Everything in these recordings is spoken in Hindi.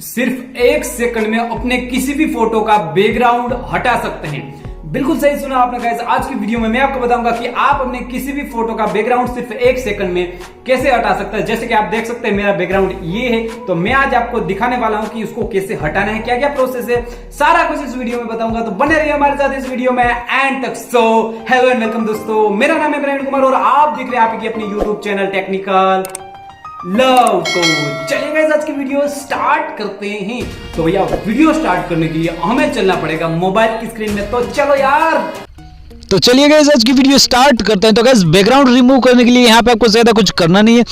सिर्फ 1 सेकंड में अपने किसी भी फोटो का बैकग्राउंड हटा सकते हैं। बिल्कुल सही सुना आपने गाइस। आज की वीडियो में मैं आपको बताऊंगा कि आप अपने किसी भी फोटो का बैकग्राउंड सिर्फ 1 सेकंड में कैसे हटा सकते हैं। जैसे कि आप देख सकते हैं मेरा बैकग्राउंड ये है, तो मैं आज आपको दिखाने वाला हूं कि उसको कैसे हटाना है, क्या क्या प्रोसेस है, सारा कुछ इस वीडियो में बताऊंगा। तो बने रहिए हमारे साथ इस वीडियो में एंड तक। सो हेलो एंड वेलकम दोस्तों, मेरा नाम है कुमार और आप देख रहे हैं आपकी अपनी यूट्यूब चैनल टेक्निकल लव। तो चलिए गाइस आज की वीडियो स्टार्ट करते हैं। तो भैया वीडियो स्टार्ट करने के लिए हमें चलना पड़ेगा मोबाइल की स्क्रीन में। तो चलो यार, तो चलिए गाइस आज की वीडियो स्टार्ट करते हैं। तो गाइस बैकग्राउंड रिमूव करने के लिए यहाँ पे आपको ज्यादा कुछ करना नहीं है,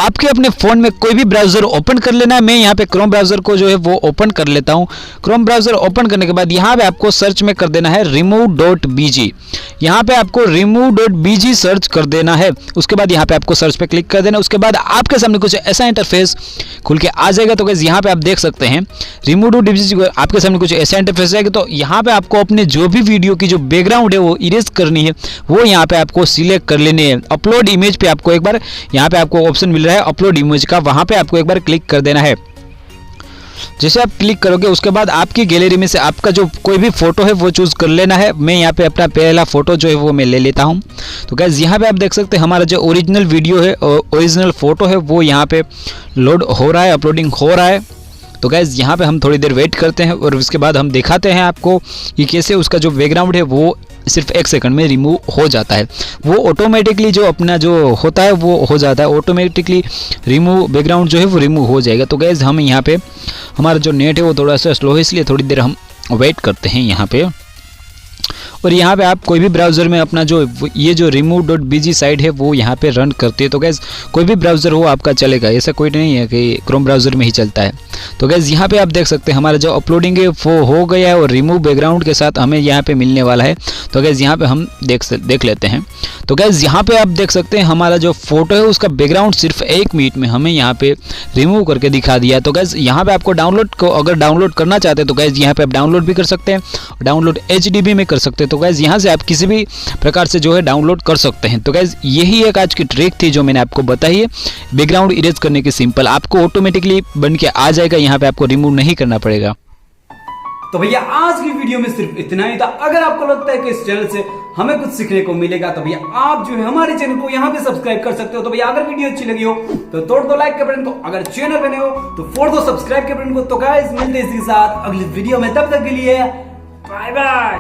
आपके अपने फोन में कोई भी ब्राउजर ओपन कर लेना है। मैं यहाँ पे क्रोम ब्राउजर को जो है वो ओपन कर लेता हूँ। क्रोम ब्राउजर ओपन करने के बाद यहाँ पे आपको सर्च में कर देना है remove.bg। यहाँ पे आपको remove.bg सर्च कर देना है। उसके बाद यहाँ पे आपको सर्च पे क्लिक कर देना। उसके बाद आपके सामने कुछ ऐसा इंटरफेस खुल के आ जाएगा। तो गाइस यहाँ पे आप देख सकते हैं remove.bg आपके सामने कुछ ऐसा इंटरफेस आएगा। तो यहाँ पे आपको अपने जो भी वीडियो की जो बैकग्राउंड है वो इरेज करनी है, वो यहाँ पे आपको सिलेक्ट कर लेनी है। अपलोड इमेज पे आपको एक बार यहाँ पे आपको ऑप्शन मिल रहा है अपलोड इमेज का, वहां पे आपको एक बार क्लिक कर देना है। जैसे आप क्लिक करोगे उसके बाद आपकी गैलरी में से आपका जो कोई भी फोटो है वो चूज कर लेना है। मैं यहाँ पे अपना पहला फोटो जो है वो मैं ले लेता हूँ। तो गाइस यहाँ पे आप देख सकते हैं हमारा जो ओरिजिनल वीडियो है, ओरिजिनल फोटो है, वो यहाँ पे लोड हो रहा है, अपलोडिंग हो रहा है। तो गाइस यहाँ पे हम थोड़ी देर वेट करते हैं और उसके बाद हम दिखाते हैं आपको कि कैसे उसका जो बैकग्राउंड है वो सिर्फ 1 सेकंड में रिमूव हो जाता है। वो ऑटोमेटिकली जो अपना जो होता है वो हो जाता है, ऑटोमेटिकली रिमूव बैकग्राउंड जो है वो रिमूव हो जाएगा। तो गाइस हम यहाँ पे हमारा जो नेट है वो थोड़ा सा स्लो है, इसलिए थोड़ी देर हम वेट करते हैं यहाँ पे। और यहाँ पे आप कोई भी ब्राउज़र में अपना जो ये जो remove.bg साइट है वो यहाँ पे रन करती है। तो गैस कोई भी ब्राउज़र हो आपका चलेगा, ऐसा कोई नहीं है कि क्रोम ब्राउज़र में ही चलता है। तो गैस यहाँ पे आप देख सकते हैं हमारा जो अपलोडिंग है वो हो गया है और रिमूव बैकग्राउंड के साथ हमें यहाँ पे मिलने वाला है। तो गैस यहाँ पे हम देख लेते हैं। तो गैस यहाँ पे आप देख सकते हैं हमारा जो फोटो है उसका बैकग्राउंड सिर्फ 1 मिनट में हमें यहाँ पे रिमूव करके दिखा दिया। तो गैस यहाँ पे आपको अगर डाउनलोड करना चाहते हैं तो गैस यहाँ पे आप डाउनलोड भी कर सकते हैं, डाउनलोड HDB में कर सकते हैं। तो गैस यहाँ से आप किसी भी प्रकार से जो है डाउनलोड कर सकते हैं। तो गैस यही एक आज की ट्रिक थी जो मैंने आपको बताई है बैकग्राउंड इरेज करने की। सिंपल आपको ऑटोमेटिकली बन के आ जाएगा, यहाँ पे आपको रिमूव नहीं करना पड़ेगा। तो भैया आज की वीडियो में सिर्फ इतना ही था। अगर आपको लगता है कि इस चैनल से हमें कुछ सीखने को मिलेगा तो भैया आप जो है हमारे चैनल को यहाँ पे सब्सक्राइब कर सकते हो। तो भैया अगर वीडियो अच्छी लगी हो तो तोड़ दो लाइक के बटन को, अगर चैनल बने हो तो फोड़ दो सब्सक्राइब के बटन को। तो गाइस मिलते हैं इसी के साथ अगली वीडियो में, तब तक के लिए बाय बाय।